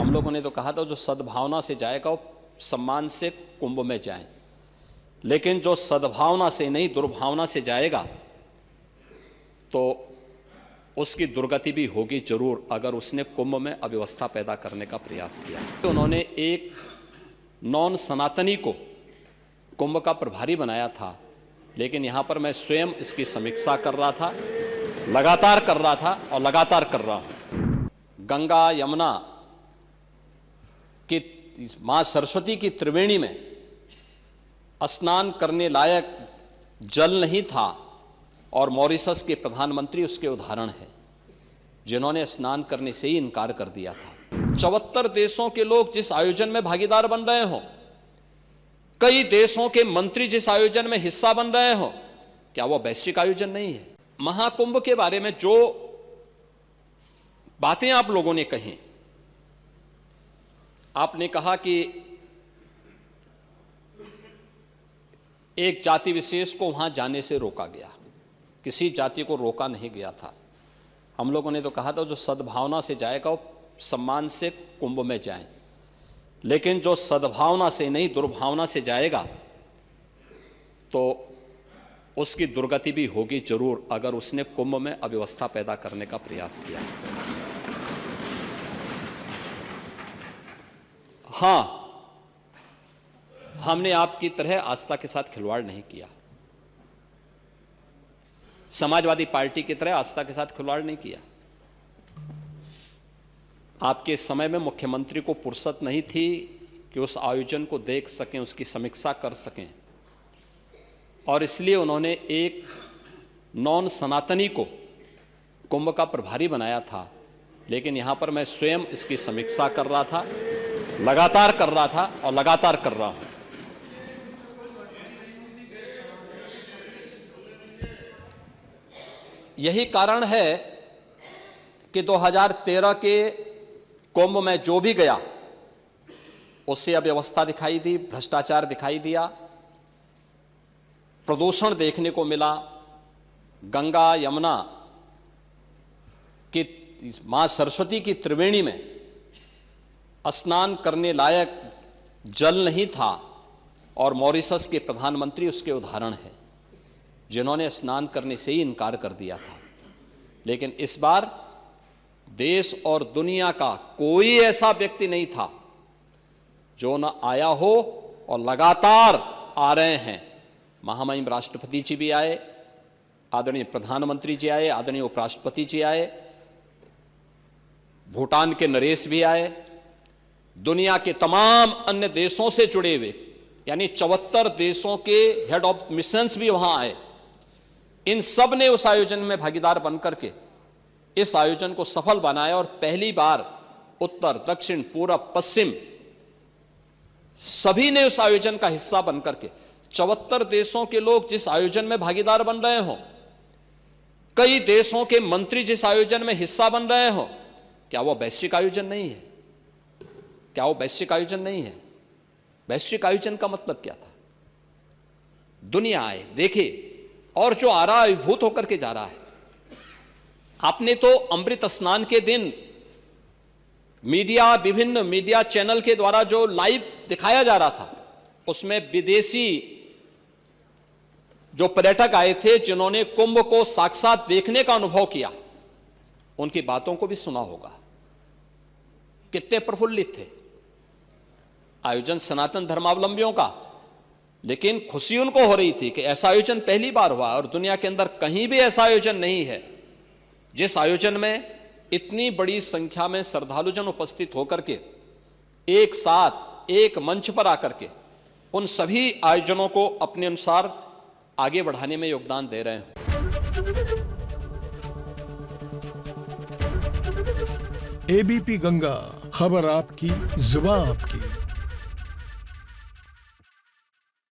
हम लोगों ने तो कहा था जो सद्भावना से जाएगा वो सम्मान से कुंभ में जाए, लेकिन जो सद्भावना से नहीं दुर्भावना से जाएगा तो उसकी दुर्गति भी होगी जरूर, अगर उसने कुंभ में अव्यवस्था पैदा करने का प्रयास किया। तो उन्होंने एक नॉन सनातनी को कुंभ का प्रभारी बनाया था, लेकिन यहाँ पर मैं स्वयं इसकी समीक्षा कर रहा था, लगातार कर रहा था और लगातार कर रहा हूँ। गंगा यमुना की माँ सरस्वती की त्रिवेणी में स्नान करने लायक जल नहीं था और मॉरिशस के प्रधानमंत्री उसके उदाहरण हैं, जिन्होंने स्नान करने से ही इनकार कर दिया था। 74 देशों के लोग जिस आयोजन में भागीदार बन रहे हो, कई देशों के मंत्री जिस आयोजन में हिस्सा बन रहे हो, क्या वो वैश्विक आयोजन नहीं है? महाकुंभ के बारे में जो बातें आप लोगों ने कही, आपने कहा कि एक जाति विशेष को वहां जाने से रोका गया, किसी जाति को रोका नहीं गया था। हम लोगों ने तो कहा था जो सद्भावना से जाएगा वो सम्मान से कुंभ में जाए, लेकिन जो सद्भावना से नहीं दुर्भावना से जाएगा तो उसकी दुर्गति भी होगी जरूर, अगर उसने कुंभ में अव्यवस्था पैदा करने का प्रयास किया। हां, हमने आपकी तरह आस्था के साथ खिलवाड़ नहीं किया, समाजवादी पार्टी की तरह आस्था के साथ खिलवाड़ नहीं किया। आपके समय में मुख्यमंत्री को फुर्सत नहीं थी कि उस आयोजन को देख सकें, उसकी समीक्षा कर सकें, और इसलिए उन्होंने एक नॉन सनातनी को कुंभ का प्रभारी बनाया था, लेकिन यहां पर मैं स्वयं इसकी समीक्षा कर रहा था, लगातार कर रहा था और लगातार कर रहा हूं। यही कारण है कि 2013 के कुंभ में जो भी गया उससे अव्यवस्था दिखाई दी, भ्रष्टाचार दिखाई दिया, प्रदूषण देखने को मिला। गंगा यमुना की मां सरस्वती की त्रिवेणी में स्नान करने लायक जल नहीं था और मॉरिशस के प्रधानमंत्री उसके उदाहरण हैं, जिन्होंने स्नान करने से ही इनकार कर दिया था। लेकिन इस बार देश और दुनिया का कोई ऐसा व्यक्ति नहीं था जो न आया हो, और लगातार आ रहे हैं। महामहिम राष्ट्रपति जी भी आए, आदरणीय प्रधानमंत्री जी आए, आदरणीय उपराष्ट्रपति जी आए, भूटान के नरेश भी आए, दुनिया के तमाम अन्य देशों से जुड़े हुए यानी 74 देशों के हेड ऑफ मिशंस भी वहां आए। इन सब ने उस आयोजन में भागीदार बनकर के इस आयोजन को सफल बनाया, और पहली बार उत्तर दक्षिण पूरब पश्चिम सभी ने उस आयोजन का हिस्सा बनकर के 74 देशों के लोग जिस आयोजन में भागीदार बन रहे हो, कई देशों के मंत्री जिस आयोजन में हिस्सा बन रहे हो, क्या वो वैश्विक आयोजन नहीं है? क्या वो वैश्विक आयोजन नहीं है? वैश्विक आयोजन का मतलब क्या था? दुनिया आए, देखे, और जो आ रहा है अभिभूत होकर के जा रहा है। आपने तो अमृत स्नान के दिन मीडिया, विभिन्न मीडिया चैनल के द्वारा जो लाइव दिखाया जा रहा था, उसमें विदेशी जो पर्यटक आए थे, जिन्होंने कुंभ को साक्षात देखने का अनुभव किया, उनकी बातों को भी सुना होगा। कितने प्रफुल्लित थे। आयोजन सनातन धर्मावलंबियों का, लेकिन खुशी उनको हो रही थी कि ऐसा आयोजन पहली बार हुआ, और दुनिया के अंदर कहीं भी ऐसा आयोजन नहीं है जिस आयोजन में इतनी बड़ी संख्या में श्रद्धालुजन उपस्थित होकर के एक साथ एक मंच पर आकर के उन सभी आयोजनों को अपने अनुसार आगे बढ़ाने में योगदान दे रहे हैं। एबीपी गंगा, खबर आपकी, जुबान आपकी।